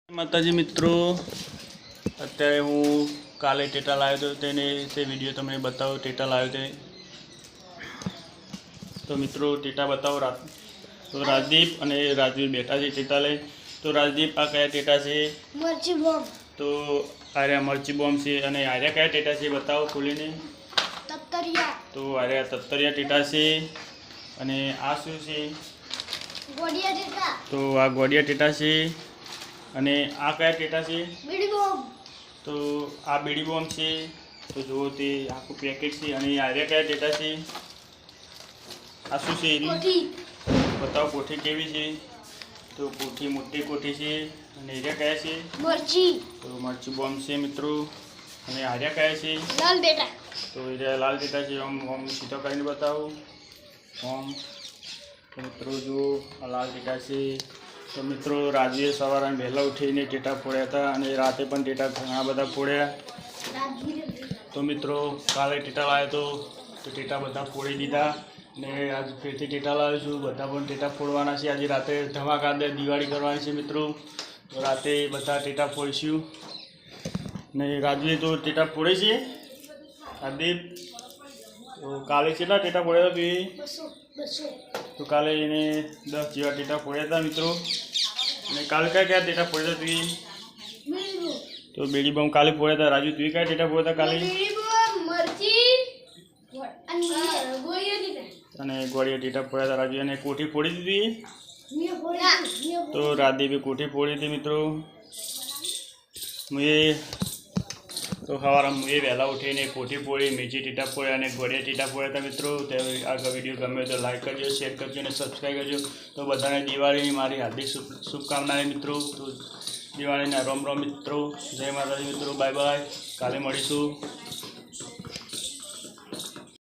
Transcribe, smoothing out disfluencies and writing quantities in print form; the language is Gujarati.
માતાજી મિત્રો, અત્યારે હું કાલે ટેટા લાવ્યો હતો તે વિડીયો તમને બતાવો. ટેટા લાવ્યો તે તો મિત્રો ટેટા બતાવો. તો રાજદીપ અને રાજવીર બેઠા છે ટેટા લઈ. તો રાજદીપ, આ કયા ટેટા છે? મરચી બોમ્બ. તો આર્યા મરચી બોમ્બ છે. અને આર્યા કયા ટેટા છે બતાવો ખોલીને. તત્તરિયા. તો આર્યા તત્તરિયા ટેટા છે. અને આ શું છે? ગોડિયા ટેટા. તો આ ગોડિયા ટેટા છે. અને આ કયા ટેટા છે? બીડી બોમ્બ. તો આ બીડી બોમ્બ છે. તો જુઓ તે આખું પેકેટ છે. અને આર્યા કયા ટેટા છે? આ શું છે? કોઠી. બતાવો કોઠી કેવી છે. તો કોઠી મોટી કોઠી છે. અને એરિયા કયા છે? મરચી. તો મરચી બોમ્બ છે મિત્રો. અને આર્યા કયા છે? લાલ ટેટા. તો એરિયા લાલ ટેટા છે. ઓમ સીધો કરીને બતાવો. ઓમ. તો મિત્રો જુઓ આ લાલ ટેટા છે. તો મિત્રો રાજવીએ સવારે વહેલા ઉઠીને ટેટા ફોડ્યા હતા. અને રાતે પણ ટેટા ઘણા બધા ફોડ્યા. તો મિત્રો કાલે ટેટા લાવ્યો તો ટેટા બધા ફોડી દીધા. ને આજ ફરીથી ટેટા લાવ્યો છું. બધા પણ ટેટા ફોડવાના છે. આજે રાતે ધમાકાદાર દિવાળી કરવાની છે મિત્રો. તો રાતે બધા ટેટા ફોડીશું. ને રાજવીએ તો ટેટા ફોડે છે. રાજદીપ, તો કાલે કેટલા ટેટા ફોડ્યા હતા? 200. તો કાલે એને 10 જેવા ટેટા ફોડ્યા હતા મિત્રો. અને કાલે કયા ટેટા ફોડ્યા હતા તું? બીડી બોમ્બ. તો બેડી બોમ્બ કાલે ફોડ્યા હતા. રાજુ, તું કયા ટેટા ફોડ્યા હતા કાલે? બીડી બોમ્બ, મરચી અને ગોળિયા ટેટા. અને ગોળિયા ટેટા ફોડ્યા હતા રાજુ. અને કોઠી ફોડી દીધી. મે ફોડી. તો રાજદીપે કોઠી ફોડી હતી મિત્રો. તો સવારમાં હું વહેલા ઉઠીને કોઠી ફોડી, મેથી ટેટા ફોડ્યા અને ગોળિયા ટેટા ફોડ્યા હતા મિત્રો. તો આ વિડીયો ગમે તો લાઈક કરજો, શેર કરજો અને સબસ્ક્રાઈબ કરજો. તો બધાને દિવાળીની મારી હાર્દિક શુભકામનાઓ મિત્રો. તો દિવાળીના રોમ રોમ મિત્રો. જય માતાજી મિત્રો. Bye bye. કાલે મળીશું.